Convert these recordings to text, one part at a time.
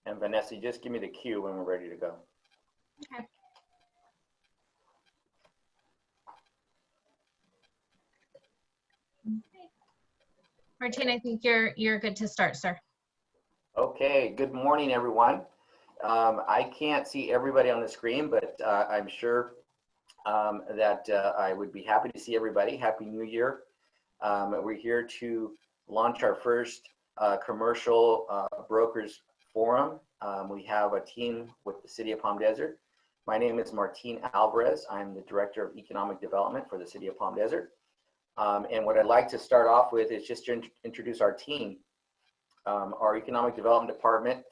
And Vanessa, just give me the cue when we're ready to go. Okay. Martin, I think you're good to start, sir. Okay, good morning, everyone. I can't see everybody on the screen, but I'm sure that I would be happy to see everybody. Happy New Year. We're here to launch our first commercial brokers forum. We have a team with the City of Palm Desert. My name is Martin Alvarez. I'm the Director of Economic Development for the City of Palm Desert. And what I'd like to start off with is just to introduce our team. Our Economic Development Department,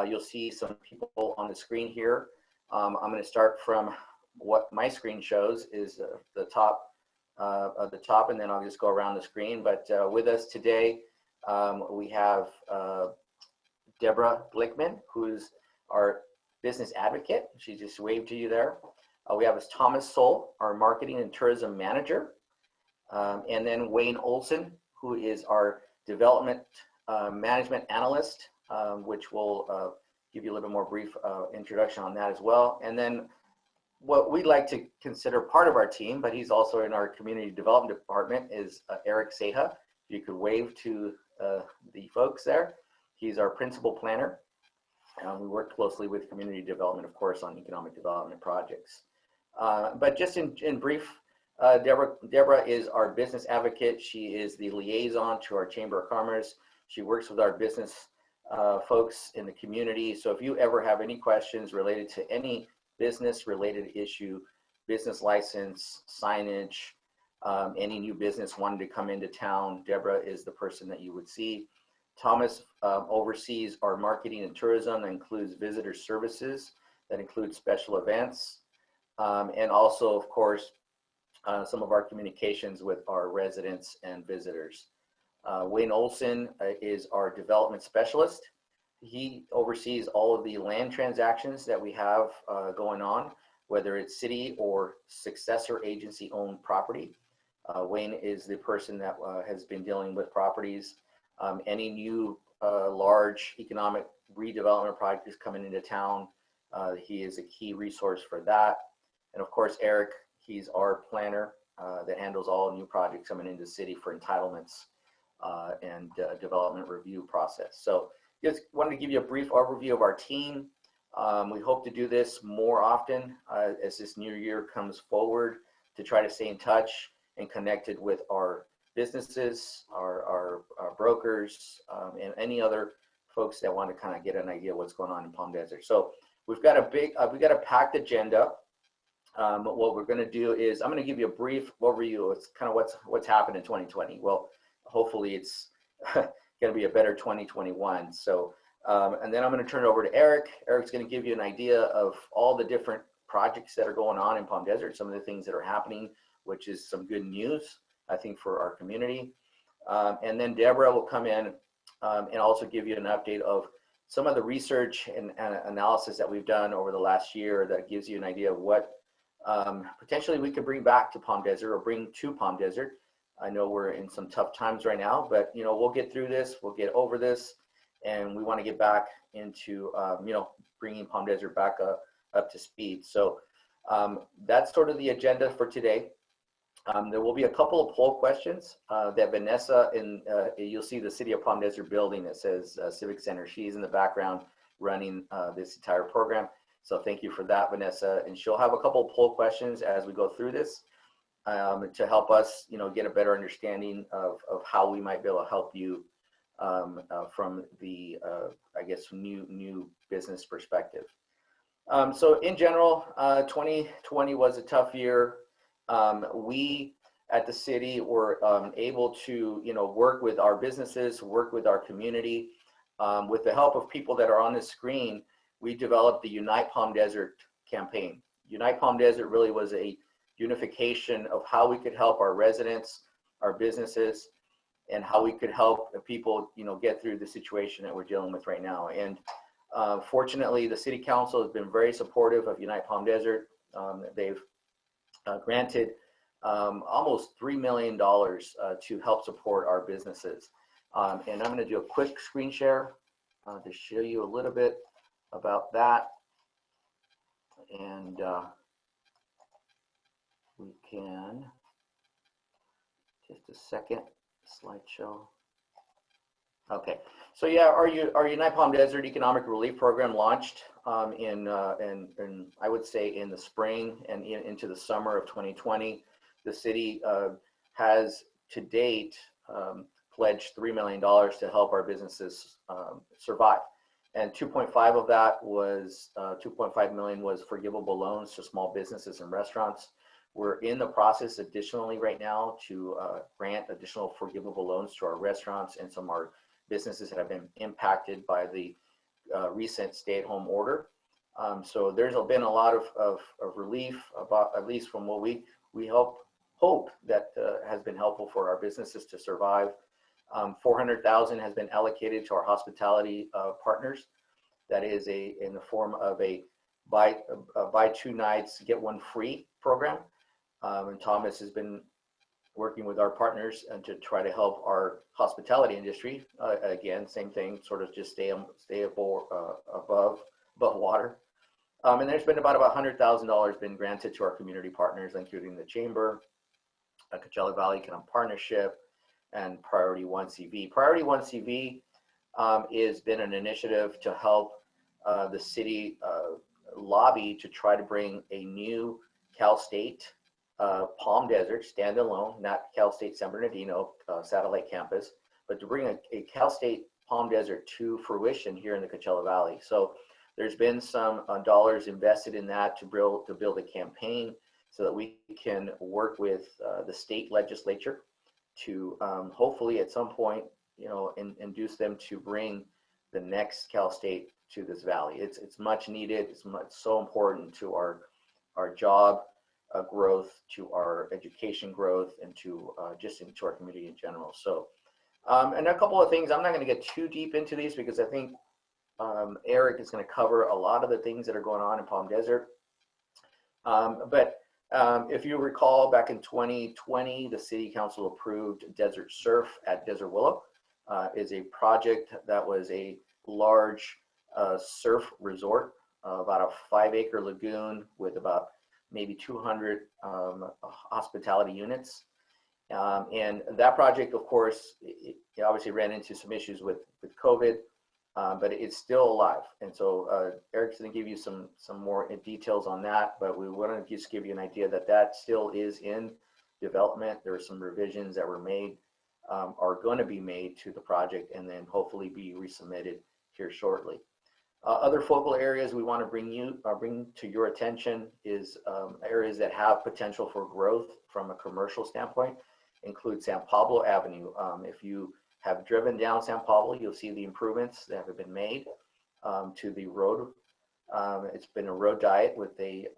you'll see some people on the screen here. I'm going to start from what my screen shows is the top, and then I'll just go around the screen. But with us today, we have Deborah Glickman, who's our business advocate. She just waved to you there. We have Thomas Soul, our marketing and tourism manager. And then Wayne Olson, who is our development management analyst, which will give you a little bit more brief introduction on that as well. And then what we'd like to consider part of our team, but he's also in our community development department, is Eric Ceja. If you could wave to the folks there. He's our principal planner. We work closely with community development, of course, on economic development projects. But just in brief, Deborah is our business advocate. She is the liaison to our Chamber of Commerce. She works with our business folks in the community. So if you ever have any questions related to any business related issue, business license, signage, any new business wanting to come into town, Deborah is the person that you would see. Thomas oversees our marketing and tourism. That includes visitor services, that includes special events, and also, of course, some of our communications with our residents and visitors. Wayne Olson is our development specialist. He oversees all of the land transactions that we have going on, whether it's city or successor agency owned property. Wayne is the person that has been dealing with properties. Any new large economic redevelopment projects coming into town, he is a key resource for that. And of course, Eric, he's our planner that handles all new projects coming into the city for entitlements and development review process. So just wanted to give you a brief overview of our team. We hope to do this more often as this new year comes forward, to try to stay in touch and connected with our businesses, our brokers, and any other folks that want to kind of get an idea of what's going on in Palm Desert. So we've got a packed agenda. What we're going to do is I'm going to give you a brief overview. It's kind of what's happened in 2020. Well, hopefully it's going to be a better 2021. So, and then I'm going to turn it over to Eric. Eric's going to give you an idea of all the different projects that are going on in Palm Desert, some of the things that are happening, which is some good news, I think, for our community. And then Deborah will come in and also give you an update of some of the research and analysis that we've done over the last year that gives you an idea of what potentially we could bring back to Palm Desert or bring to Palm Desert. I know we're in some tough times right now, but you know, we'll get through this, we'll get over this, and we want to get back into you know, bringing Palm Desert back up to speed. So that's sort of the agenda for today. There will be a couple of poll questions that Vanessa, you'll see the City of Palm Desert building that says Civic Center. She's in the background running this entire program. So thank you for that, Vanessa. And she'll have a couple of poll questions as we go through this to help us, you know, get a better understanding of how we might be able to help you from the, I guess, new business perspective. So in general, 2020 was a tough year. We at the city were able to, you know, work with our businesses, work with our community. With the help of people that are on the screen, we developed the Unite Palm Desert campaign. Unite Palm Desert really was a unification of how we could help our residents, our businesses, and how we could help people, you know, get through the situation that we're dealing with right now. And fortunately, the City Council has been very supportive of Unite Palm Desert. They've granted almost $3 million to help support our businesses. And I'm going to do a quick screen share to show you a little bit about that. And we can, just a second, slideshow. Okay, so yeah, our Unite Palm Desert Economic Relief Program launched in I would say in the spring and into the summer of 2020. The city has to date pledged $3 million to help our businesses survive. And 2.5 of that was 2.5 million was forgivable loans to small businesses and restaurants. We're in the process additionally right now to grant additional forgivable loans to our restaurants and some of our businesses that have been impacted by the recent stay-at-home order. So there's been a lot of relief, about at least from what we hope that has been helpful for our businesses to survive. 400,000 has been allocated to our hospitality partners. That is in the form of a buy 2 nights get 1 free program. And Thomas has been working with our partners to try to help our hospitality industry. Again, same thing, sort of just stay above water. And there's been about $100,000 been granted to our community partners, including the Chamber, Coachella Valley Economic Partnership, and Priority 1 CV. Priority 1 CV has been an initiative to help the city lobby to try to bring a new Cal State Palm Desert standalone, not Cal State San Bernardino satellite campus, but to bring a Cal State Palm Desert to fruition here in the Coachella Valley. So there's been some dollars invested in that to build a campaign so that we can work with the state legislature to hopefully at some point, induce them to bring the next Cal State to this valley. It's much needed. It's so important to our job growth, to our education growth, and to just into our community in general. So, and a couple of things, I'm not going to get too deep into these because I think Eric is going to cover a lot of the things that are going on in Palm Desert. But if you recall, back in 2020, the City Council approved Desert Surf at Desert Willow. Is a project that was a large surf resort, about a 5-acre lagoon with about maybe 200 hospitality units. And that project, of course, it obviously ran into some issues with COVID, but it's still alive. And so Eric's going to give you some more details on that, but we want to just give you an idea that still is in development. There are some revisions that were made, are going to be made to the project, and then hopefully be resubmitted here shortly. Other focal areas we want to bring to your attention is areas that have potential for growth from a commercial standpoint, include San Pablo Avenue. If you have driven down San Pablo, you'll see the improvements that have been made to the road. It's been a road diet with a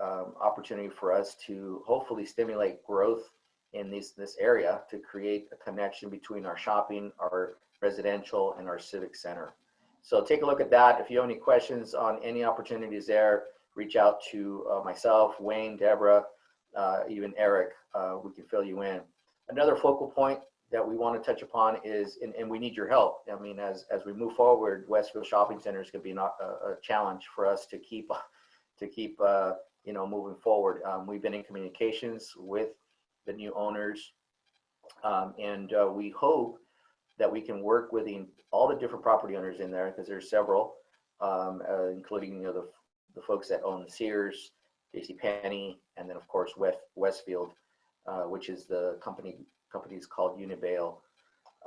opportunity for us to hopefully stimulate growth in this area to create a connection between our shopping, our residential, and our civic center. So take a look at that. If you have any questions on any opportunities there, reach out to myself, Wayne, Deborah, even Eric. We can fill you in. Another focal point that we want to touch upon is, and we need your help. I mean, as we move forward, Westfield Shopping Centers could be a challenge for us to keep moving forward. We've been in communications with the new owners, and we hope that we can work with all the different property owners in there, because there's several, including the folks that own Sears, JCPenney, and then of course Westfield, which is the company's called Unibail,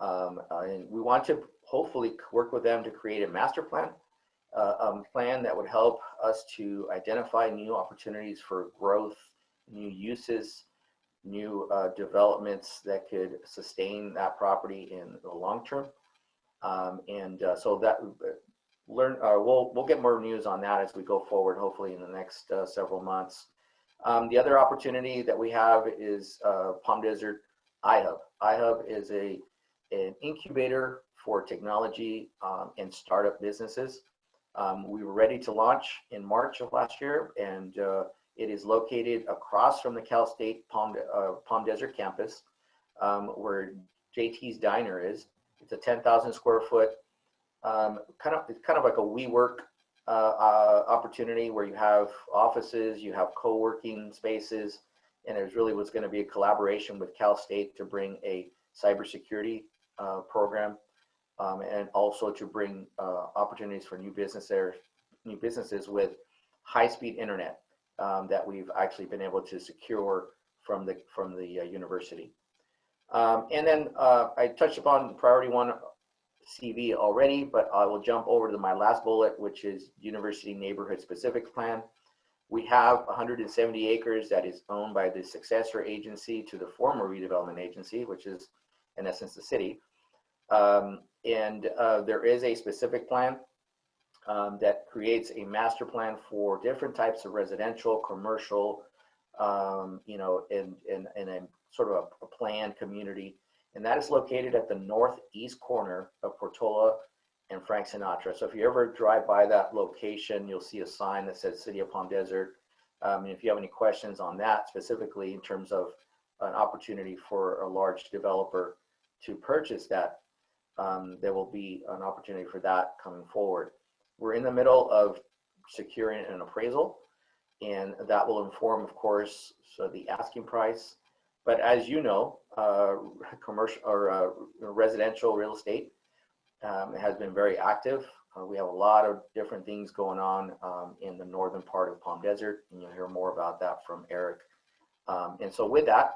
and we want to hopefully work with them to create a master plan, plan that would help us to identify new opportunities for growth, new uses, new developments that could sustain that property in the long term, so that we'll get more news on that as we go forward, hopefully in the next several months. The other opportunity that we have is Palm Desert iHub. iHub is an incubator for technology and startup businesses. We were ready to launch in March of last year, and it is located across from the Cal State Palm Desert campus, where JT's Diner is. It's a 10,000 square foot, kind of like a WeWork opportunity where you have offices, you have co-working spaces, and it really was going to be a collaboration with Cal State to bring a cybersecurity program, and also to bring opportunities for new businesses with high-speed internet that we've actually been able to secure from the university. And then I touched upon priority one CV already, but I will jump over to my last bullet, which is University Neighborhood Specific Plan. We have 170 acres that is owned by the successor agency to the former redevelopment agency, which is in essence the city. There is a specific plan that creates a master plan for different types of residential, commercial, you know, in a sort of a planned community. And that is located at the northeast corner of Portola and Frank Sinatra. So if you ever drive by that location, you'll see a sign that says City of Palm Desert. And if you have any questions on that specifically in terms of an opportunity for a large developer to purchase that, there will be an opportunity for that coming forward. We're in the middle of securing an appraisal, and that will inform, of course, so the asking price. But as you know, commercial or residential real estate has been very active. We have a lot of different things going on in the northern part of Palm Desert, and you'll hear more about that from Eric. And so with that,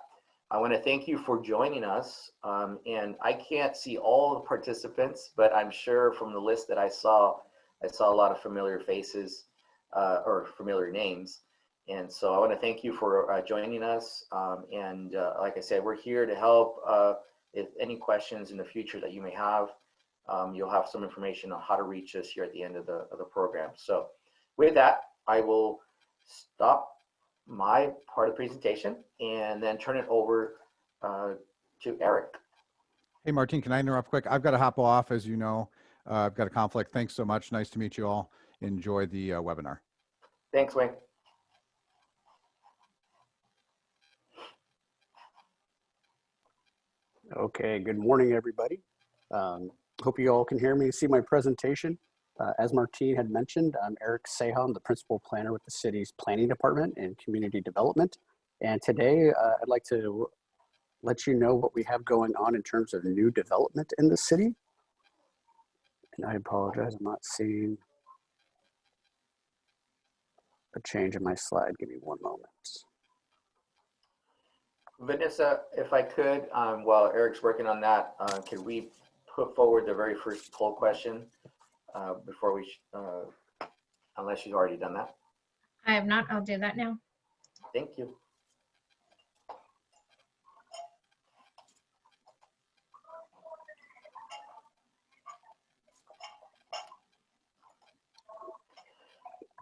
I want to thank you for joining us. And I can't see all the participants, but I'm sure from the list that I saw a lot of familiar faces or familiar names. And so I want to thank you for joining us. Like I said, we're here to help. If any questions in the future that you may have, you'll have some information on how to reach us here at the end of the program. So with that, I will stop my part of the presentation and then turn it over to Eric. Hey, Martin, can I interrupt quick? I've got to hop off, as you know. I've got a conflict. Thanks so much. Nice to meet you all. Enjoy the webinar. Thanks, Wayne. Okay, good morning, everybody. Hope you all can hear me and see my presentation. As Martine had mentioned, I'm Eric Seha. I'm the principal planner with the city's planning department and community development. And today I'd like to let you know what we have going on in terms of new development in the city. And I apologize, I'm not seeing a change in my slide. Give me one moment. Vanessa, if I could, while Eric's working on that, could we put forward the very first poll question before we, unless you've already done that? I have not. I'll do that now. Thank you.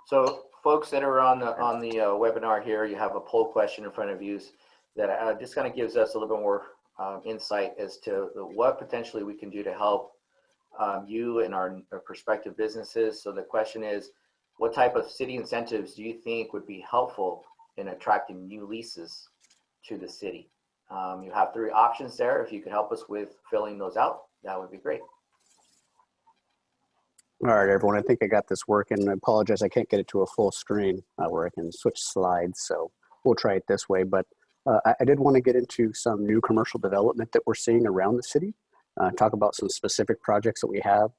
So folks that are on the webinar here, you have a poll question in front of you that just kind of gives us a little bit more insight as to what potentially we can do to help you and our prospective businesses. So the question is, what type of city incentives do you think would be helpful in attracting new leases to the city? You have 3 options there. If you could help us with filling those out, that would be great. All right, everyone, I think I got this working. I apologize, I can't get it to a full screen where I can switch slides, so we'll try it this way. But I did want to get into some new commercial development that we're seeing around the city, talk about some specific projects that we have.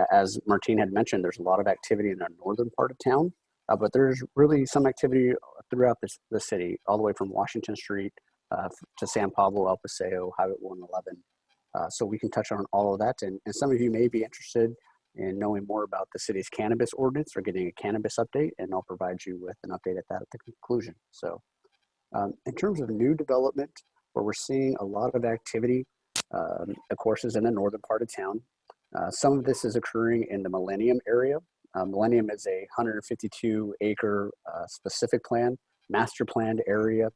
As Martine had mentioned, there's a lot of activity in the northern part of town, but there's really some activity throughout the city, all the way from Washington Street to San Pablo, El Paseo, Highway 111. So we can touch on all of that. And some of you may be interested in knowing more about the city's cannabis ordinance or getting a cannabis update, and I'll provide you with an update at the conclusion. So in terms of new development, where we're seeing a lot of activity, of course, is in the northern part of town. Some of this is occurring in the Millennium area. Millennium is a 152-acre specific plan, master planned area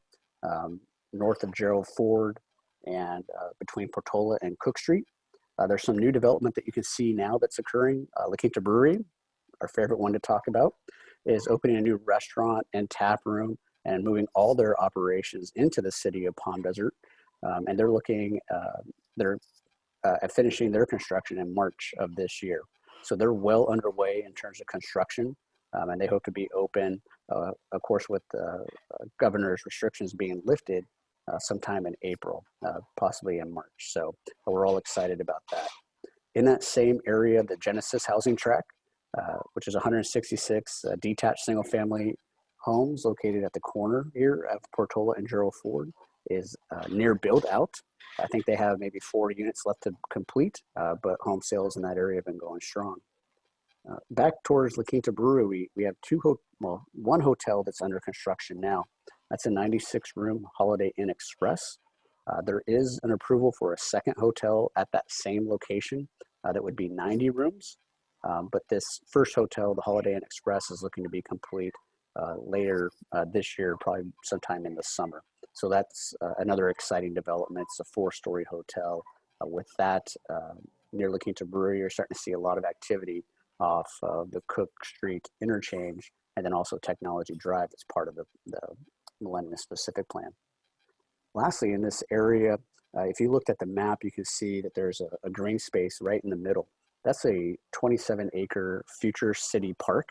north of Gerald Ford and between Portola and Cook Street. There's some new development that you can see now that's occurring. La Quinta Brewery, our favorite one to talk about, is opening a new restaurant and tap room and moving all their operations into the city of Palm Desert. And they're looking, at finishing their construction in March of this year. So they're well underway in terms of construction, and they hope to be open, of course, with governor's restrictions being lifted sometime in April, possibly in March. So we're all excited about that. In that same area, the Genesis housing tract, which is 166 detached single-family homes located at the corner here of Portola and Gerald Ford, is near build out. I think they have maybe 4 units left to complete, but home sales in that area have been going strong. Back towards La Quinta Brewery, we have one hotel that's under construction now. That's a 96-room Holiday Inn Express. There is an approval for a second hotel at that same location that would be 90 rooms. But this first hotel, the Holiday Inn Express, is looking to be complete later this year, probably sometime in the summer. So that's another exciting development. It's a 4-story hotel. With that, near La Quinta Brewery, you're starting to see a lot of activity off the Cook Street interchange, and then also Technology Drive as part of the Millennium Specific Plan. Lastly, in this area, if you looked at the map, you can see that there's a green space right in the middle. That's a 27-acre future city park.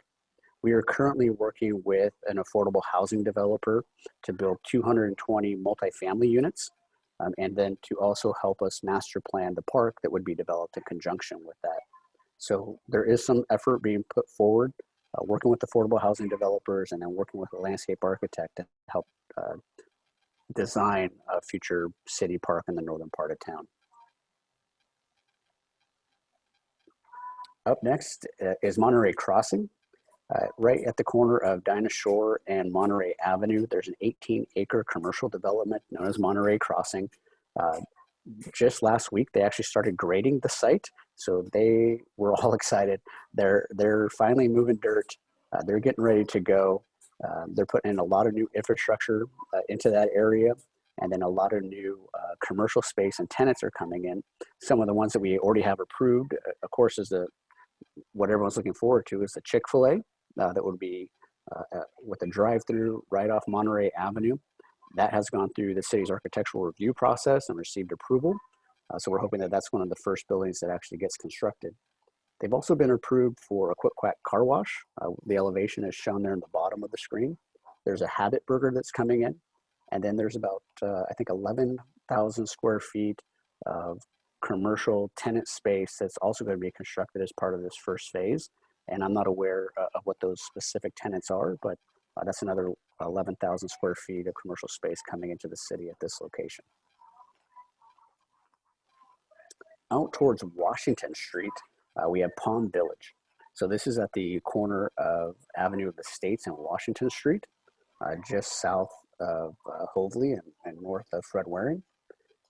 We are currently working with an affordable housing developer to build 220 multifamily units, and then to also help us master plan the park that would be developed in conjunction with that. So there is some effort being put forward, working with affordable housing developers and then working with a landscape architect to help design a future city park in the northern part of town. Up next is Monterey Crossing. Right at the corner of Dinah Shore and Monterey Avenue, there's an 18-acre commercial development known as Monterey Crossing. Just last week, they actually started grading the site, so they were all excited. They're finally moving dirt. They're getting ready to go. They're putting in a lot of new infrastructure into that area, and then a lot of new commercial space and tenants are coming in. Some of the ones that we already have approved, of course, is what everyone's looking forward to is the Chick-fil-A that would be with a drive-through right off Monterey Avenue. That has gone through the city's architectural review process and received approval. So we're hoping that that's one of the first buildings that actually gets constructed. They've also been approved for a Quick Quack car wash. The elevation is shown there in the bottom of the screen. There's a Habit Burger that's coming in. And then there's about, I think, 11,000 square feet of commercial tenant space that's also going to be constructed as part of this first phase. And I'm not aware of what those specific tenants are, but that's another 11,000 square feet of commercial space coming into the city at this location. Out towards Washington Street, we have Palm Village. So this is at the corner of Avenue of the States and Washington Street, just south of Hoveley and north of Fred Waring.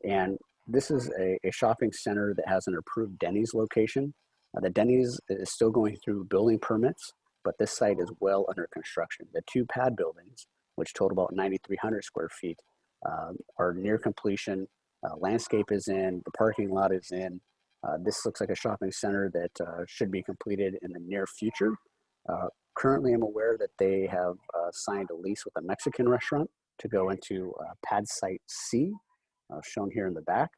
And this is a shopping center that has an approved Denny's location. The Denny's is still going through building permits, but this site is well under construction. The 2 pad buildings, which total about 9,300 square feet, are near completion. Landscape is in, the parking lot is in. This looks like a shopping center that should be completed in the near future. Currently, I'm aware that they have signed a lease with a Mexican restaurant to go into pad site C, shown here in the back,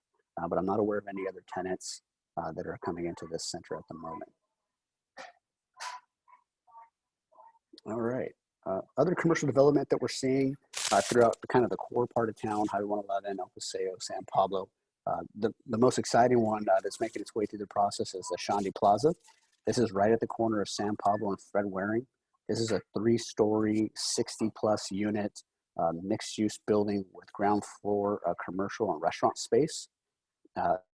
but I'm not aware of any other tenants that are coming into this center at the moment. All right. Other commercial development that we're seeing throughout kind of the core part of town, Highway 111, El Paseo, San Pablo. The most exciting one that's making its way through the process is the Shandy Plaza. This is right at the corner of San Pablo and Fred Waring. This is a 3-story, 60-plus unit mixed-use building with ground floor commercial and restaurant space.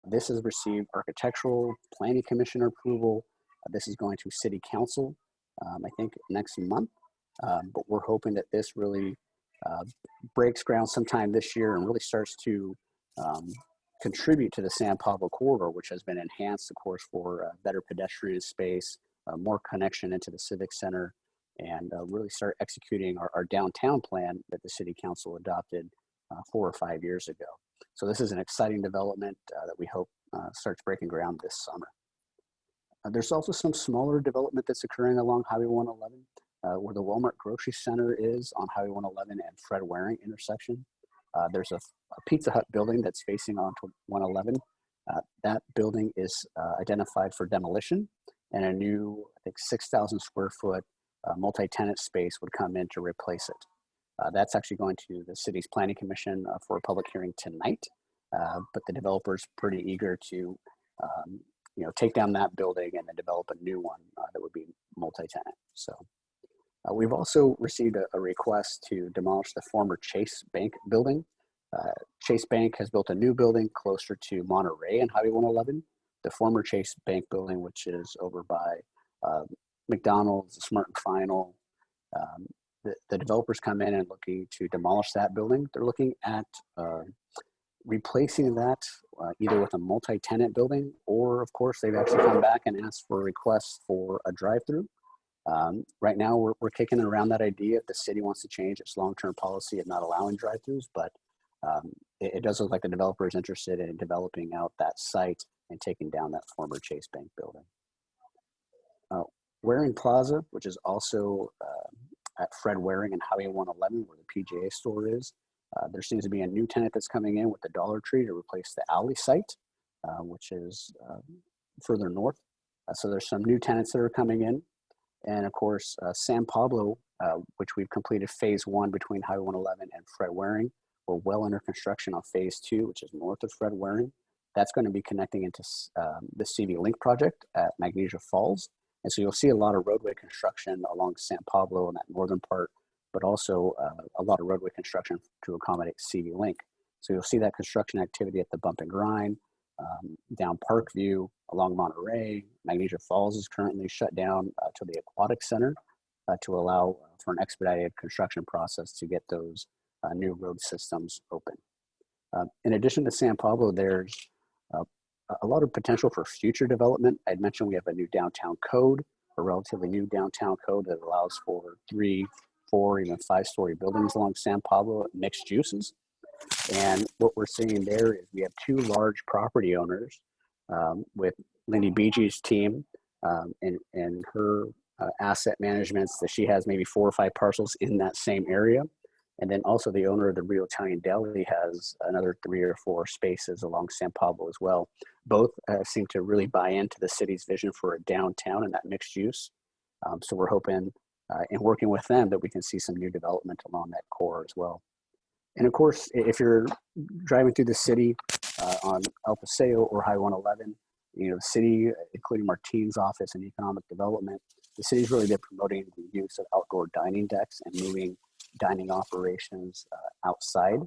This has received architectural planning commission approval. This is going to city council, I think next month, but we're hoping that this really breaks ground sometime this year and really starts to contribute to the San Pablo corridor, which has been enhanced, of course, for better pedestrian space, more connection into the civic center, and really start executing our downtown plan that the city council adopted 4 or 5 years ago. So this is an exciting development that we hope starts breaking ground this summer. There's also some smaller development that's occurring along Highway 111, where the Walmart Grocery Center is on Highway 111 and Fred Waring intersection. There's a Pizza Hut building that's facing onto 111. That building is identified for demolition, and a new, I think, 6,000 square foot multi-tenant space would come in to replace it. That's actually going to the city's planning commission for a public hearing tonight, but the developer's pretty eager to take down that building and then develop a new one that would be multi-tenant. So we've also received a request to demolish the former Chase Bank building. Chase Bank has built a new building closer to Monterey and Highway 111. The former Chase Bank building, which is over by McDonald's, Smart and Final. The developers come in and looking to demolish that building. They're looking at replacing that either with a multi-tenant building, or of course they've actually come back and asked for requests for a drive-through. Right now we're kicking around that idea if the city wants to change its long-term policy of not allowing drive-throughs, but it does look like the developer is interested in developing out that site and taking down that former Chase Bank building. Waring Plaza, which is also at Fred Waring and Highway 111, where the PGA store is. There seems to be a new tenant that's coming in with the Dollar Tree to replace the alley site, which is further north. So there's some new tenants that are coming in. And of course, San Pablo, which we've completed phase 1 between Highway 111 and Fred Waring. We're well under construction on phase 2, which is north of Fred Waring. That's going to be connecting into the CV Link project at Magnesia Falls. And so you'll see a lot of roadway construction along San Pablo in that northern part, but also a lot of roadway construction to accommodate CV Link. So you'll see that construction activity at the Bump and Grind, down Parkview, along Monterey. Magnesia Falls is currently shut down to the Aquatic Center to allow for an expedited construction process to get those new road systems open. In addition to San Pablo, there's a lot of potential for future development. I'd mentioned we have a new downtown code, a relatively new downtown code that allows for 3, 4, even 5-story buildings along San Pablo at mixed uses. And what we're seeing there is we have 2 large property owners with Lindy Beege's team and her asset managements that she has maybe 4 or 5 parcels in that same area. And then also the owner of the Rio Italian Deli has another 3 or 4 spaces along San Pablo as well. Both seem to really buy into the city's vision for a downtown and that mixed use. So we're hoping in working with them that we can see some new development along that core as well. And of course, if you're driving through the city on El Paseo or Highway 111, the city, including Martine's office and economic development, the city's really been promoting the use of outdoor dining decks and moving dining operations outside.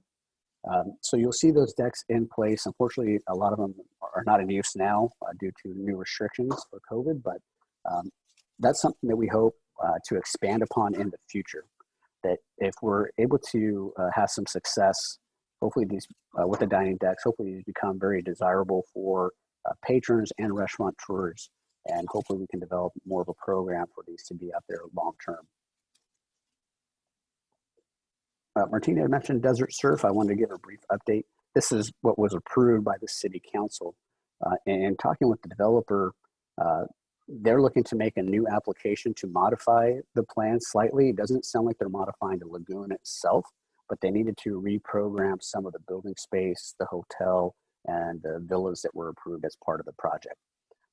So you'll see those decks in place. Unfortunately, a lot of them are not in use now due to new restrictions for COVID, but that's something that we hope to expand upon in the future. That if we're able to have some success, hopefully these with the dining decks, hopefully these become very desirable for patrons and restaurateurs, and hopefully we can develop more of a program for these to be out there long term. Martina had mentioned Desert Surf. I wanted to give a brief update. This is what was approved by the City Council. And talking with the developer, they're looking to make a new application to modify the plan slightly. It doesn't sound like they're modifying the lagoon itself, but they needed to reprogram some of the building space, the hotel, and the villas that were approved as part of the project.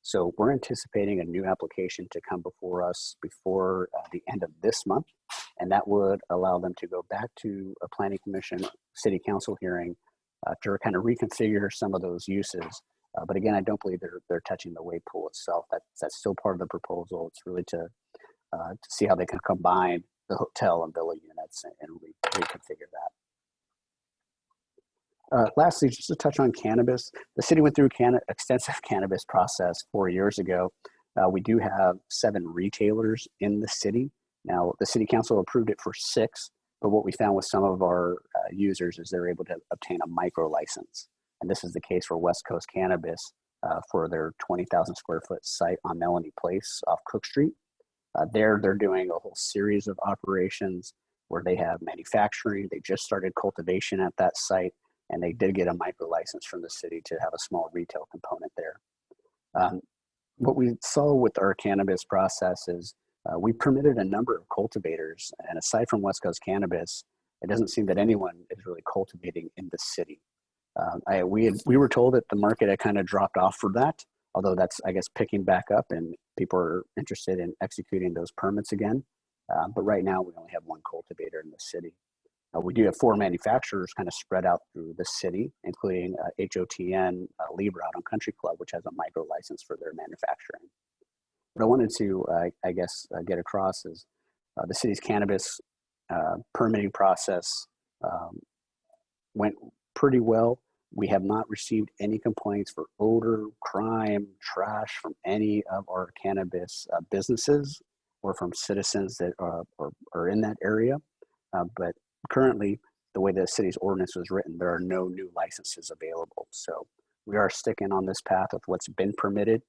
So we're anticipating a new application to come before us before the end of this month, and that would allow them to go back to a planning commission, city council hearing to kind of reconfigure some of those uses. But again, I don't believe they're touching the wave pool itself. That's still part of the proposal. It's really to see how they can combine the hotel and villa units and reconfigure that. Lastly, just to touch on cannabis, the city went through extensive cannabis process 4 years ago. We do have 7 retailers in the city. Now, the city council approved it for 6, but what we found with some of our users is they're able to obtain a micro license. And this is the case for West Coast Cannabis for their 20,000 square foot site on Melanie Place off Cook Street. They're doing a whole series of operations where they have manufacturing. They just started cultivation at that site, and they did get a micro license from the city to have a small retail component there. What we saw with our cannabis process is we permitted a number of cultivators, and aside from West Coast Cannabis, it doesn't seem that anyone is really cultivating in the city. We were told that the market had kind of dropped off for that, although that's, I guess, picking back up and people are interested in executing those permits again. But right now we only have one cultivator in the city. We do have 4 manufacturers kind of spread out through the city, including HOTN Libra out on Country Club, which has a micro license for their manufacturing. What I wanted to, I guess, get across is the city's cannabis permitting process went pretty well. We have not received any complaints for odor, crime, trash from any of our cannabis businesses or from citizens that are in that area. But currently, the way the city's ordinance was written, there are no new licenses available. So we are sticking on this path with what's been permitted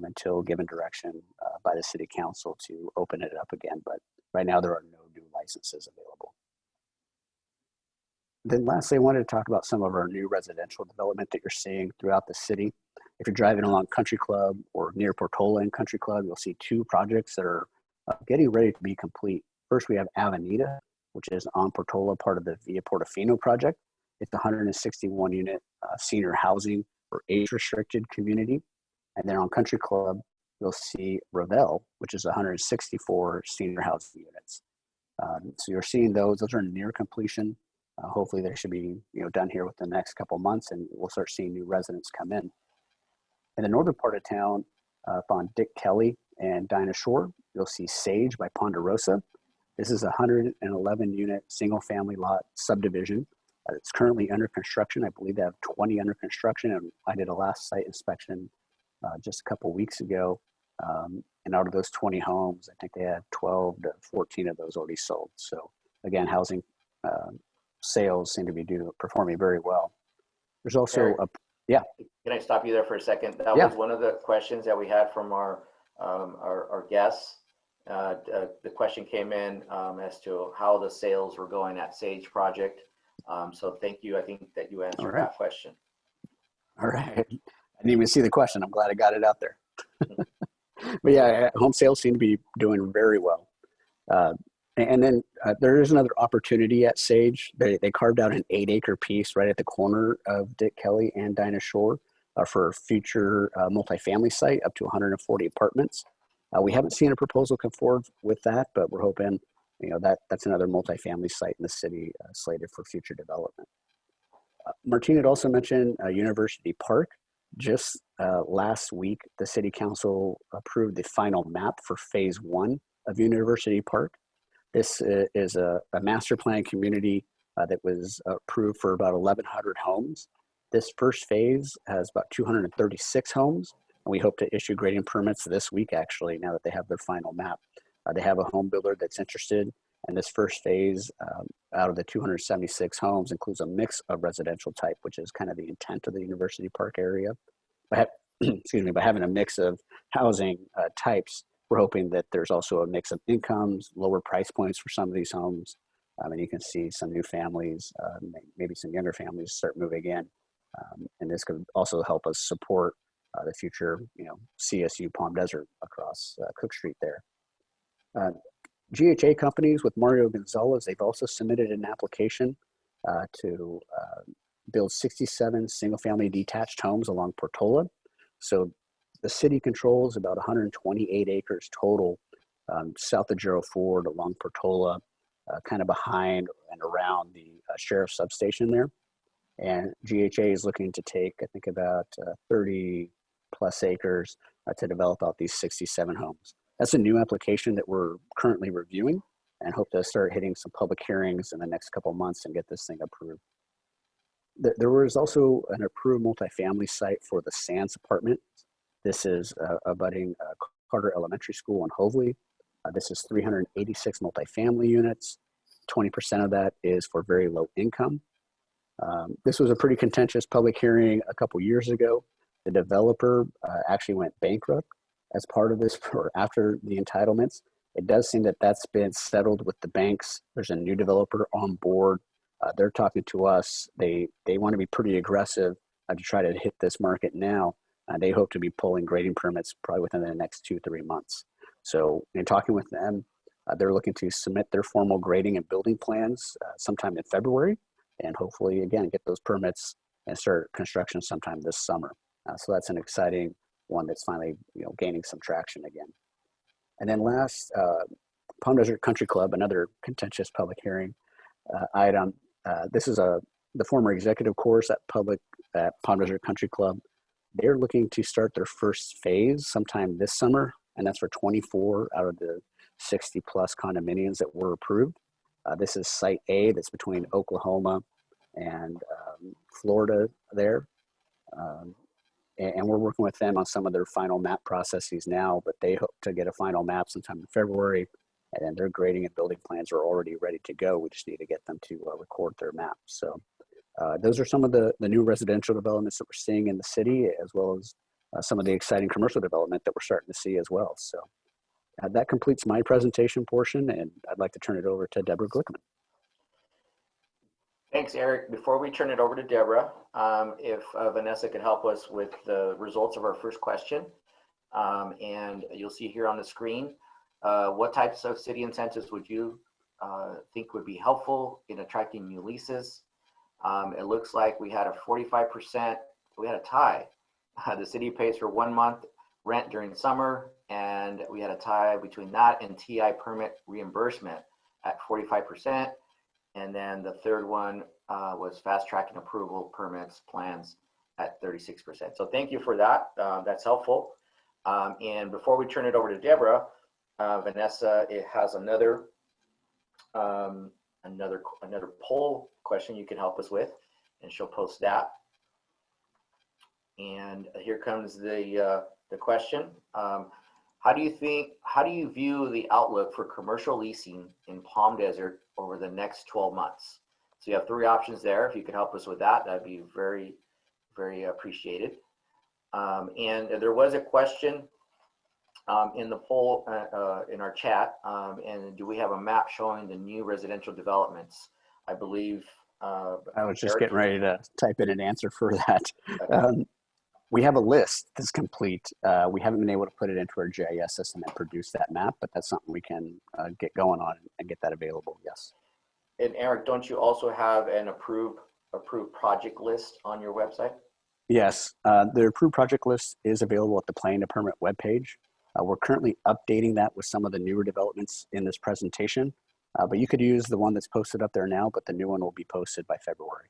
until given direction by the city council to open it up again. But right now, there are no new licenses available. Then lastly, I wanted to talk about some of our new residential development that you're seeing throughout the city. If you're driving along Country Club or near Portola and Country Club, you'll see 2 projects that are getting ready to be complete. First, we have Avenida, which is on Portola, part of the Via Portofino project. It's a 161 unit senior housing for age-restricted community. And then on Country Club, you'll see Ravel, which is 164 senior housing units. So you're seeing those are near completion. Hopefully they should be done here within the next couple of months, and we'll start seeing new residents come in. In the northern part of town, up on Dick Kelly and Dinah Shore, you'll see Sage by Ponderosa. This is a 111 unit single family lot subdivision. It's currently under construction. I believe they have 20 under construction, and I did a last site inspection just a couple weeks ago. And out of those 20 homes, I think they had 12 to 14 of those already sold. So again, housing sales seem to be performing very well. There's also Eric, yeah. Can I stop you there for a second? That Yeah. was one of the questions that we had from our guests. The question came in as to how the sales were going at Sage Project. So thank you. I think that you answered that question. All right. I didn't even see the question. I'm glad I got it out there. But yeah, home sales seem to be doing very well. And then there is another opportunity at Sage. They carved out an 8-acre piece right at the corner of Dick Kelly and Dinah Shore for a future multifamily site up to 140 apartments. We haven't seen a proposal come forward with that, but we're hoping that's another multifamily site in the city slated for future development. Martine had also mentioned University Park. Just last week, the city council approved the final map for phase 1 of University Park. This is a master plan community that was approved for about 1,100 homes. This first phase has about 236 homes, and we hope to issue grading permits this week, actually, now that they have their final map. They have a home builder that's interested, and this first phase out of the 276 homes includes a mix of residential type, which is kind of the intent of the University Park area. By having a mix of housing types, we're hoping that there's also a mix of incomes, lower price points for some of these homes. And you can see some new families, maybe some younger families start moving in. And this could also help us support the future, CSU Palm Desert across Cook Street there. GHA companies with Mario Gonzalez, they've also submitted an application to build 67 single-family detached homes along Portola. So the city controls about 128 acres total south of Gerald Ford along Portola, kind of behind and around the sheriff's substation there. And GHA is looking to take, I think, about 30 plus acres to develop out these 67 homes. That's a new application that we're currently reviewing and hope to start hitting some public hearings in the next couple of months and get this thing approved. There was also an approved multifamily site for the Sands apartment. This is abutting Carter Elementary School in Hoveley. This is 386 multifamily units. 20% of that is for very low income. This was a pretty contentious public hearing a couple years ago. The developer actually went bankrupt as part of this or after the entitlements. It does seem that that's been settled with the banks. There's a new developer on board. They're talking to us. They want to be pretty aggressive to try to hit this market now. They hope to be pulling grading permits probably within the next 2-3 months. So in talking with them, they're looking to submit their formal grading and building plans sometime in February, and hopefully, again, get those permits and start construction sometime this summer. So that's an exciting one that's finally, gaining some traction again. And then last, Palm Desert Country Club, another contentious public hearing item. This is the former executive course at Palm Desert Country Club. They're looking to start their first phase sometime this summer, and that's for 24 out of the 60 plus condominiums that were approved. This is Site A, that's between Oklahoma and Florida there. And we're working with them on some of their final map processes now, but they hope to get a final map sometime in February, and then their grading and building plans are already ready to go. We just need to get them to record their map. So those are some of the new residential developments that we're seeing in the city, as well as some of the exciting commercial development that we're starting to see as well. So that completes my presentation portion, and I'd like to turn it over to Deborah Glickman. Thanks, Eric. Before we turn it over to Deborah, if Vanessa could help us with the results of our first question. And you'll see here on the screen, what types of city incentives would you think would be helpful in attracting new leases? It looks like we had a 45%, we had a tie. The city pays for 1 month rent during summer, and we had a tie between that and TI permit reimbursement at 45%. And then the third one was fast tracking approval permits plans at 36%. So thank you for that. That's helpful. And before we turn it over to Deborah, Vanessa, it has another poll question you can help us with, and she'll post that. And here comes the question. How do you view the outlook for commercial leasing in Palm Desert over the next 12 months? So you have 3 options there. If you could help us with that, that'd be very, very appreciated. And there was a question in the poll in our chat, and do we have a map showing the new residential developments? I believe I was just getting ready to type in an answer for that. Okay. We have a list that's complete. We haven't been able to put it into our GIS system and produce that map, but that's something we can get going on and get that available. Yes. And Eric, don't you also have an approved project list on your website? Yes, the approved project list is available at the Planning Department webpage. We're currently updating that with some of the newer developments in this presentation, but you could use the one that's posted up there now, but the new one will be posted by February.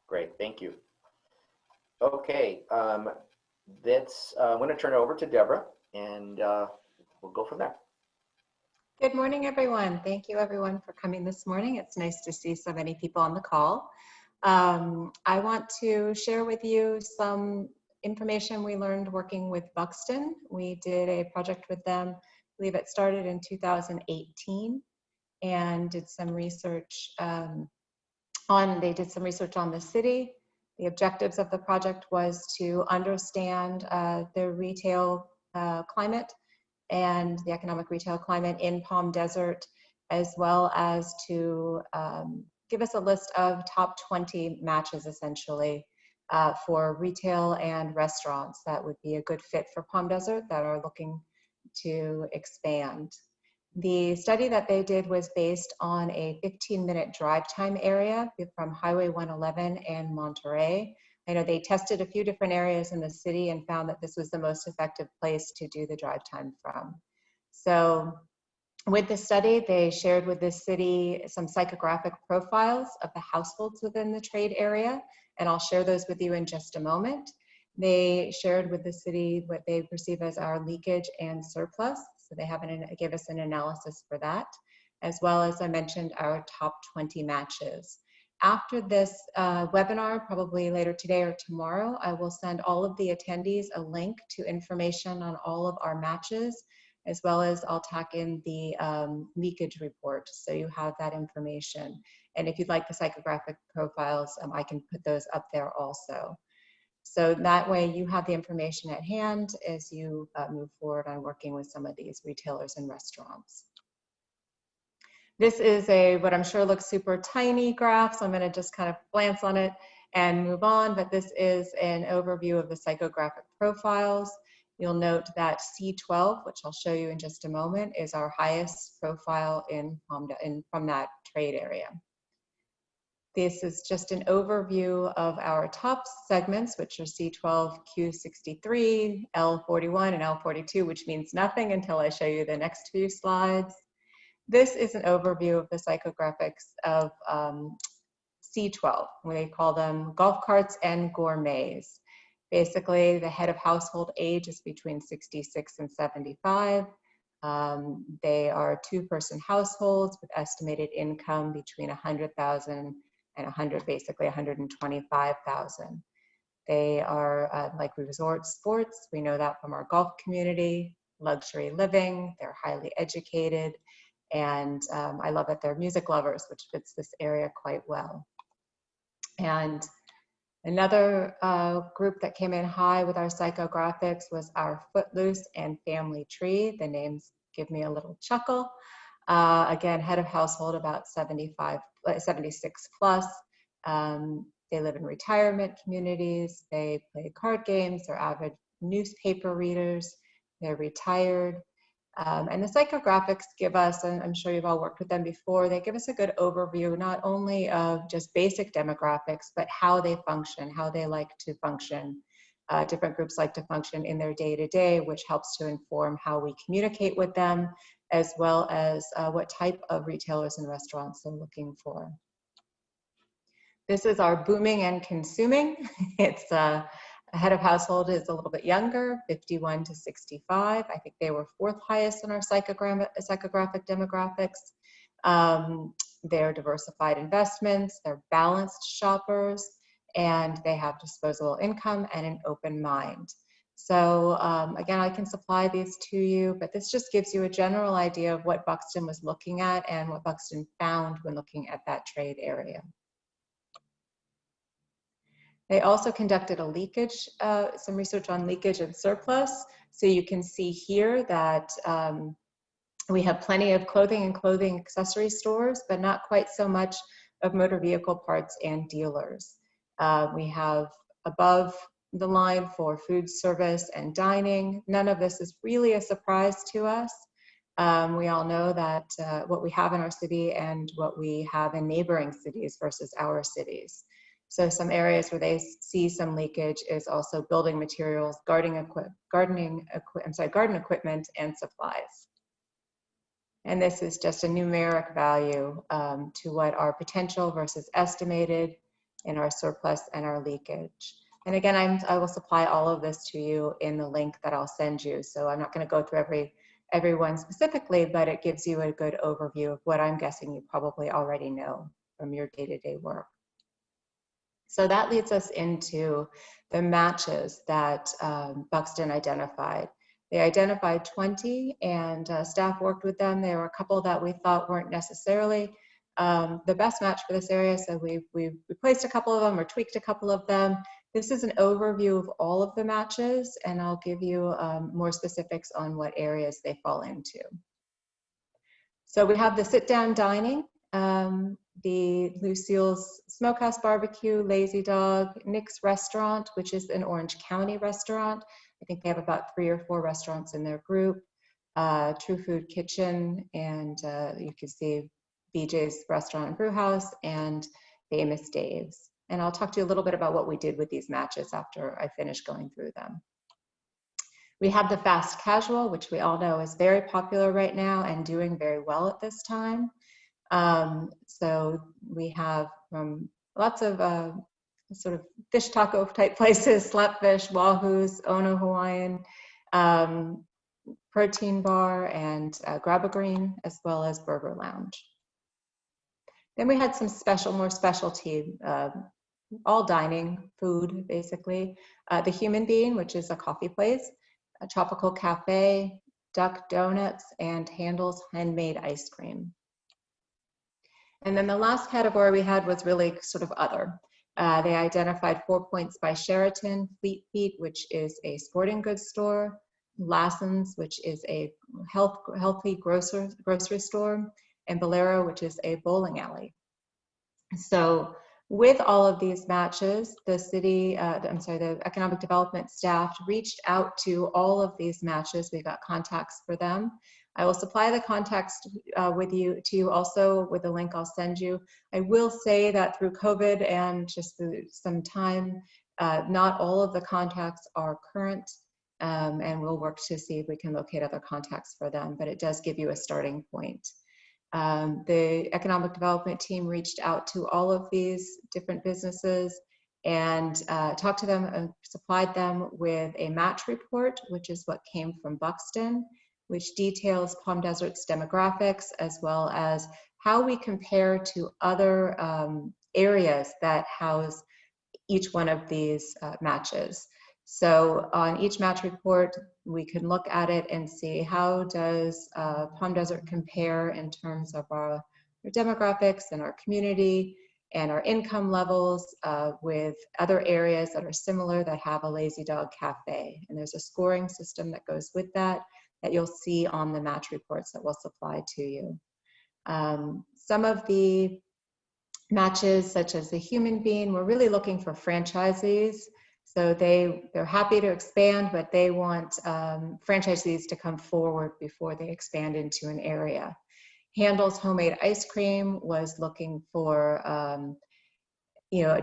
Great, thank you. Okay, I'm going to turn it over to Deborah, and we'll go from there. Good morning, everyone. Thank you, everyone, for coming this morning. It's nice to see so many people on the call. I want to share with you some information we learned working with Buxton. We did a project with them. I believe it started in 2018, and did some research they did some research on the city. The objectives of the project was to understand the retail climate and the economic retail climate in Palm Desert, as well as to give us a list of top 20 matches, essentially, for retail and restaurants that would be a good fit for Palm Desert that are looking to expand. The study that they did was based on a 15-minute drive time area from Highway 111 and Monterey. I know they tested a few different areas in the city and found that this was the most effective place to do the drive time from. So with the study, they shared with the city some psychographic profiles of the households within the trade area, and I'll share those with you in just a moment. They shared with the city what they perceive as our leakage and surplus. So they gave us an analysis for that, as well as I mentioned our top 20 matches. After this webinar, probably later today or tomorrow, I will send all of the attendees a link to information on all of our matches, as well as I'll tack in the leakage report, so you have that information. And if you'd like the psychographic profiles, I can put those up there also. So that way you have the information at hand as you move forward on working with some of these retailers and restaurants. This is what I'm sure looks super tiny graph, so I'm going to just kind of glance on it and move on, but this is an overview of the psychographic profiles. You'll note that C12, which I'll show you in just a moment, is our highest profile from that trade area. This is just an overview of our top segments, which are C12, Q63, L41, and L42, which means nothing until I show you the next few slides. This is an overview of the psychographics of C12. We call them golf carts and gourmets. Basically, the head of household age is between 66 and 75. They are two-person households with estimated income between 100,000 and basically 125,000. They are like resort sports. We know that from our golf community, luxury living. They're highly educated. And I love that they're music lovers, which fits this area quite well. And another group that came in high with our psychographics was our Footloose and Family Tree. The names give me a little chuckle. Again, head of household about 76 plus. They live in retirement communities. They play card games. They're avid newspaper readers. They're retired. And the psychographics give us, and I'm sure you've all worked with them before, they give us a good overview, not only of just basic demographics, but how they function, how they like to function. Different groups like to function in their day-to-day, which helps to inform how we communicate with them, as well as what type of retailers and restaurants they're looking for. This is our booming and consuming. It's a head of household is a little bit younger, 51 to 65. I think they were fourth highest in our psychographic demographics. They're diversified investments, they're balanced shoppers, and they have disposable income and an open mind. So again, I can supply these to you, but this just gives you a general idea of what Buxton was looking at and what Buxton found when looking at that trade area. They also conducted a leakage, some research on leakage and surplus. So you can see here that we have plenty of clothing and clothing accessory stores, but not quite so much of motor vehicle parts and dealers. We have above the line for food service and dining. None of this is really a surprise to us. We all know that what we have in our city and what we have in neighboring cities versus our cities. So some areas where they see some leakage is also building materials, garden equipment, and supplies. And this is just a numeric value to what our potential versus estimated in our surplus and our leakage. And again, I will supply all of this to you in the link that I'll send you. So I'm not going to go through everyone specifically, but it gives you a good overview of what I'm guessing you probably already know from your day-to-day work. So that leads us into the matches that Buxton identified. They identified 20 and staff worked with them. There were a couple that we thought weren't necessarily the best match for this area. So we replaced a couple of them or tweaked a couple of them. This is an overview of all of the matches, and I'll give you more specifics on what areas they fall into. So we have the sit-down dining. The Lucille's Smokehouse Barbecue, Lazy Dog, Nick's Restaurant, which is an Orange County restaurant. I think they have about 3 or 4 restaurants in their group. True Food Kitchen, and you can see BJ's Restaurant and Brew House, and Famous Dave's. And I'll talk to you a little bit about what we did with these matches after I finish going through them. We have the fast casual, which we all know is very popular right now and doing very well at this time. So we have lots of sort of fish taco type places, Slapfish, Wahoo's, Ono Hawaiian, Protein Bar, and Grab a Green, as well as Burger Lounge. Then we had some more specialty, all dining food, basically. The Human Being, which is a coffee place, a Tropical Cafe, Duck Donuts, and Handel's Handmade Ice Cream. And then the last category we had was really sort of other. They identified 4 Points by Sheraton, Fleet Feet, which is a sporting goods store, Lassen's, which is a healthy grocery store, and Bolero, which is a bowling alley. So With all of these matches, the the economic development staff reached out to all of these matches. We got contacts for them. I will supply the contacts to you also with a link I'll send you. I will say that through COVID and just some time, not all of the contacts are current, and we'll work to see if we can locate other contacts for them, but it does give you a starting point. The economic development team reached out to all of these different businesses and talked to them and supplied them with a match report, which is what came from Buxton, which details Palm Desert's demographics as well as how we compare to other areas that house each one of these matches. So on each match report, we can look at it and see how does Palm Desert compare in terms of our demographics and our community and our income levels with other areas that are similar that have a Lazy Dog Cafe. And there's a scoring system that goes with that you'll see on the match reports that we'll supply to you. Some of the matches, such as the Human Bean, we're really looking for franchisees. So they're happy to expand, but they want franchisees to come forward before they expand into an area. Handel's Homemade Ice Cream was looking for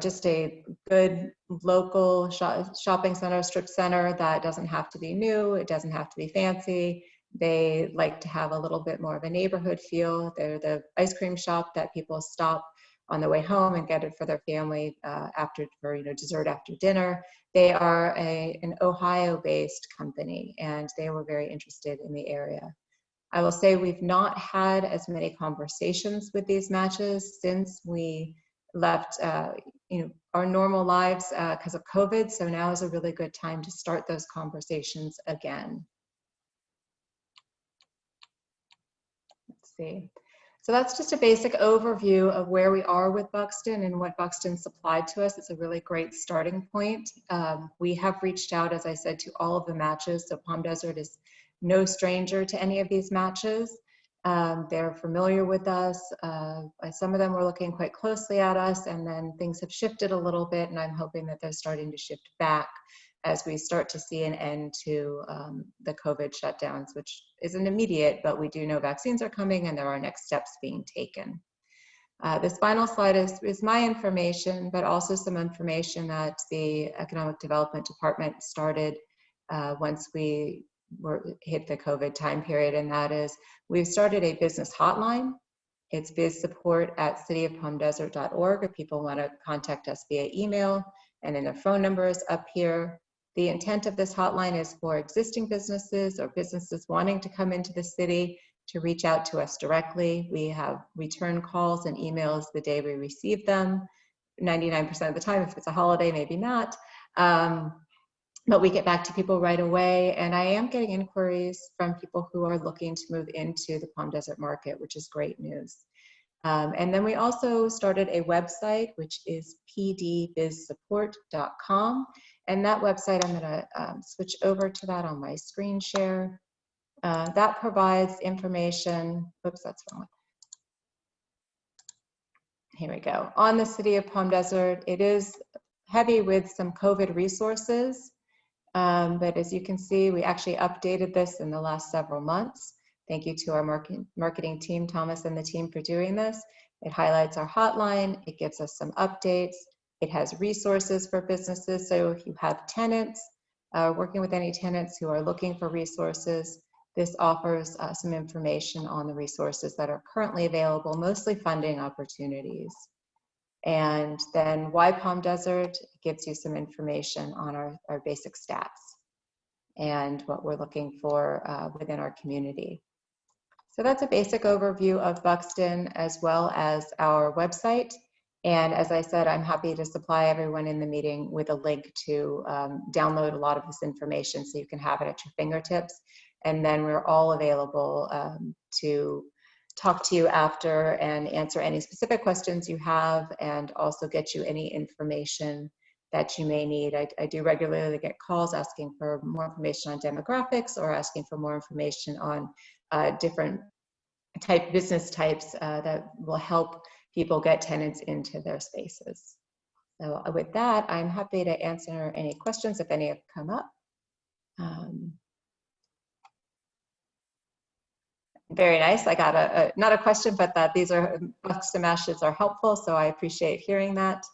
just a good local shopping center, strip center that doesn't have to be new, it doesn't have to be fancy. They like to have a little bit more of a neighborhood feel. They're the ice cream shop that people stop on the way home and get it for their family for dessert after dinner. They are an Ohio-based company, and they were very interested in the area. I will say we've not had as many conversations with these matches since we left our normal lives because of COVID, so now is a really good time to start those conversations again. Let's see. So that's just a basic overview of where we are with Buxton and what Buxton supplied to us. It's a really great starting point. We have reached out, as I said, to all of the matches. So Palm Desert is no stranger to any of these matches. They're familiar with us. Some of them were looking quite closely at us, and then things have shifted a little bit, and I'm hoping that they're starting to shift back as we start to see an end to the COVID shutdowns, which isn't immediate, but we do know vaccines are coming and there are next steps being taken. This final slide is my information, but also some information that the Economic Development Department started once we hit the COVID time period, and that is we've started a business hotline. It's bizsupport@cityofpalmdesert.org if people want to contact us via email, and then the phone number is up here. The intent of this hotline is for existing businesses or businesses wanting to come into the city to reach out to us directly. We have return calls and emails the day we receive them. 99% of the time, if it's a holiday, maybe not. But we get back to people right away. And I am getting inquiries from people who are looking to move into the Palm Desert market, which is great news. And then we also started a website, which is pdbizsupport.com. And that website, I'm gonna switch over to that on my screen share. That provides information, oops, that's wrong. Here we go. On the City of Palm Desert, it is heavy with some COVID resources. But as you can see, we actually updated this in the last several months. Thank you to our marketing team, Thomas and the team, for doing this. It highlights our hotline. It gives us some updates. It has resources for businesses. So if you have tenants, working with any tenants who are looking for resources, this offers some information on the resources that are currently available, mostly funding opportunities. And then why Palm Desert gives you some information on our basic stats and what we're looking for within our community. So that's a basic overview of Buxton as well as our website. And as I said, I'm happy to supply everyone in the meeting with a link to download a lot of this information so you can have it at your fingertips. And then we're all available to talk to you after and answer any specific questions you have, and also get you any information that you may need. I do regularly get calls asking for more information on demographics or asking for more information on different business types that will help people get tenants into their spaces. So with that, I'm happy to answer any questions if any have come up. Very nice. I got not a question, but that these are bucks to mashes are helpful. So I appreciate hearing that.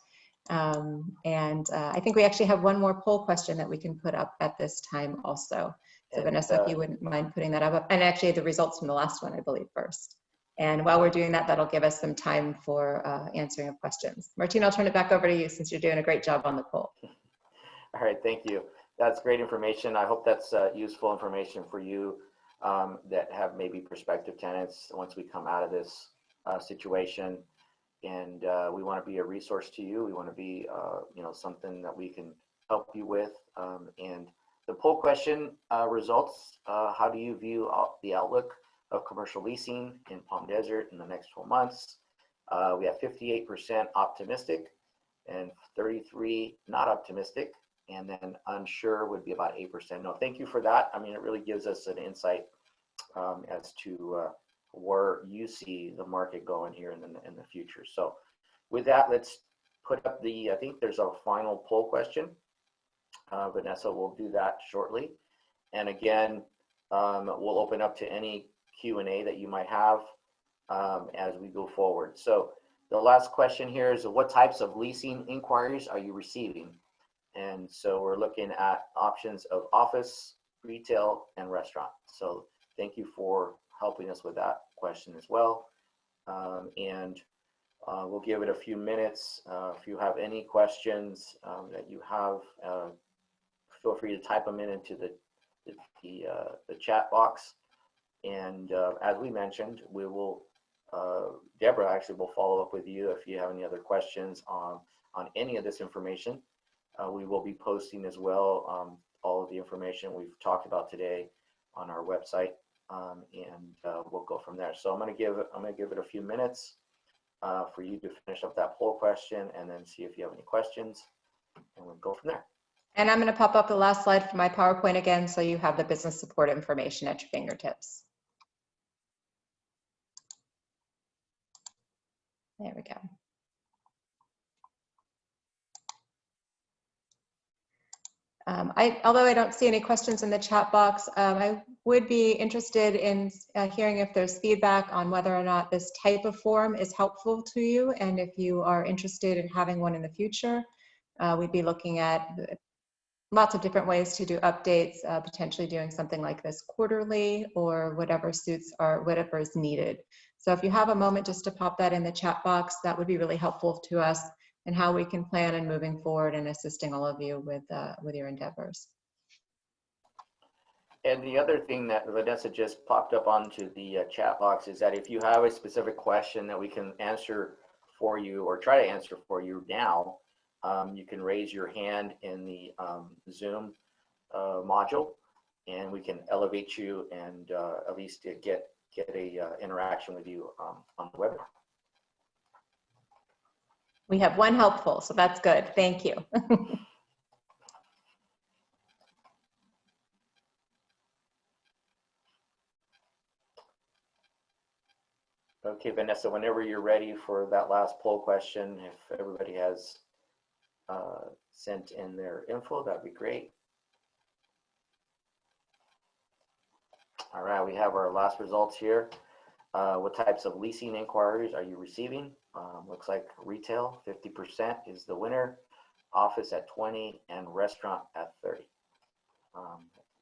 I think we actually have one more poll question that we can put up at this time also. So And, Vanessa, if you wouldn't mind putting that up, and actually the results from the last one, I believe, first. And while we're doing that, that'll give us some time for answering of questions. Martina, I'll turn it back over to you since you're doing a great job on the poll. All right, thank you. That's great information. I hope that's useful information for you that have maybe prospective tenants once we come out of this situation. And we want to be a resource to you. We want to be, something that we can help you with. And the poll question results, how do you view the outlook of commercial leasing in Palm Desert in the next 12 months? We have 58% optimistic and 33% not optimistic. And then unsure would be about 8%. No, thank you for that. I mean, it really gives us an insight as to where you see the market going here in the future. So with that, let's put up I think there's a final poll question. Vanessa will do that shortly. And again, we'll open up to any Q&A that you might have as we go forward. So the last question here is, what types of leasing inquiries are you receiving? And so we're looking at options of office, retail, and restaurant. So thank you for helping us with that question as well. We'll give it a few minutes. If you have any questions that you have, feel free to type them into the chat box. And as we mentioned, we will, Deborah actually will follow up with you if you have any other questions on any of this information. We will be posting as well all of the information we've talked about today on our website, and we'll go from there. So I'm going to give it a few minutes for you to finish up that poll question, and then see if you have any questions, and we'll go from there. And I'm going to pop up the last slide for my PowerPoint again, so you have the business support information at your fingertips. There we go. Although I don't see any questions in the chat box, I would be interested in hearing if there's feedback on whether or not this type of form is helpful to you, and if you are interested in having one in the future. We'd be looking at lots of different ways to do updates, potentially doing something like this quarterly, or whatever whatever is needed. So if you have a moment just to pop that in the chat box, that would be really helpful to us and how we can plan and moving forward and assisting all of you with your endeavors. And the other thing that Vanessa just popped up onto the chat box is that if you have a specific question that we can answer for you, or try to answer for you now, you can raise your hand in the Zoom module, and we can elevate you and at least get a interaction with you on the webinar. We have one helpful, so that's good. Thank you. Okay, Vanessa, whenever you're ready for that last poll question, if everybody has sent in their info, that'd be great. All right, we have our last results here. What types of leasing inquiries are you receiving? Looks like retail, 50% is the winner, office at 20%, and restaurant at 30%.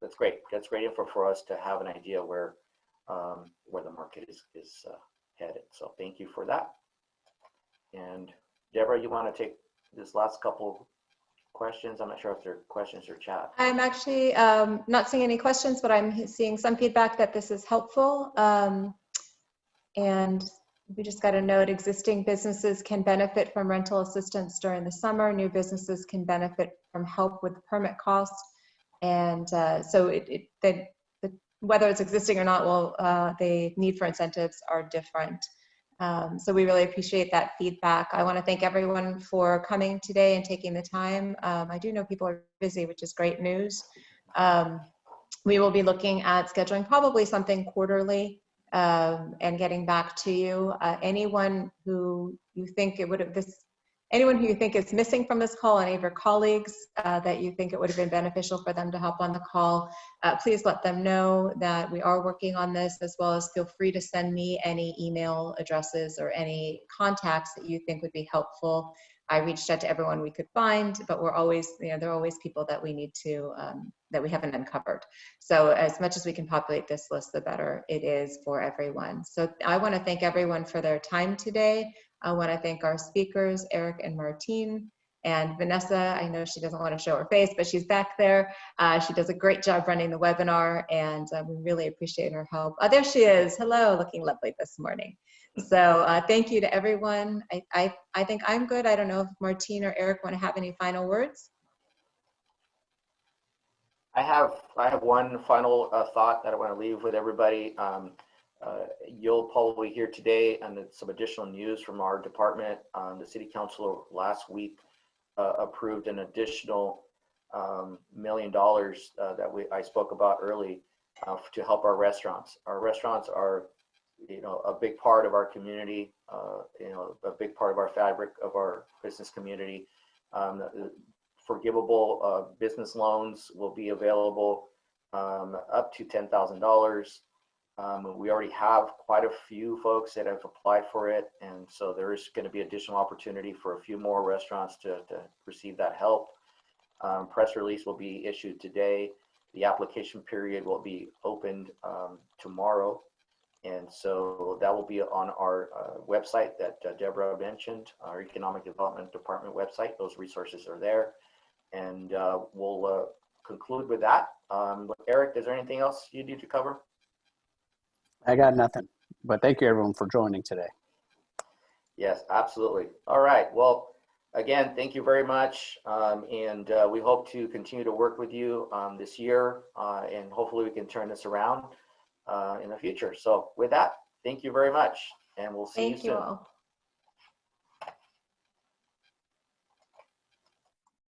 That's great. That's great info for us to have an idea where the market is headed. So thank you for that. And Deborah, you want to take this last couple questions? I'm not sure if they're questions or chat. I'm actually not seeing any questions, but I'm seeing some feedback that this is helpful. And we just got a note, existing businesses can benefit from rental assistance during the summer. New businesses can benefit from help with permit costs. And so whether it's existing or not, well, the need for incentives are different. So we really appreciate that feedback. I want to thank everyone for coming today and taking the time. I do know people are busy, which is great news. We will be looking at scheduling probably something quarterly and getting back to you. Anyone who you think anyone who you think is missing from this call, any of your colleagues that you think it would have been beneficial for them to hop on the call, please let them know that we are working on this, as well as feel free to send me any email addresses or any contacts that you think would be helpful. I reached out to everyone we could find, but we're always, there are always people that we need to, that we haven't uncovered. So as much as we can populate this list, the better it is for everyone. So I want to thank everyone for their time today. I want to thank our speakers, Eric and Martine, and Vanessa. I know she doesn't want to show her face, but she's back there. She does a great job running the webinar, and we really appreciate her help. Oh, there she is. Hello, looking lovely this morning. So thank you to everyone. I think I'm good. I don't know if Martine or Eric want to have any final words. I have one final thought that I want to leave with everybody. You'll probably hear today and some additional news from our department. The City Council last week approved an additional $1 million that I spoke about early to help our restaurants. Our restaurants are, a big part of our community, a big part of our fabric of our business community. Forgivable business loans will be available up to $10,000. We already have quite a few folks that have applied for it, and so there is going to be additional opportunity for a few more restaurants to receive that help. Press release will be issued today. The application period will be opened tomorrow, and so that will be on our website that Deborah mentioned, our Economic Development Department website. Those resources are there, and we'll conclude with that. Eric, is there anything else you need to cover? I got nothing, but thank you everyone for joining today. Yes, absolutely. All right. Well, again, thank you very much. And we hope to continue to work with you this year, and hopefully we can turn this around in the future. So with that, thank you very much, and we'll see you soon. Thank you all.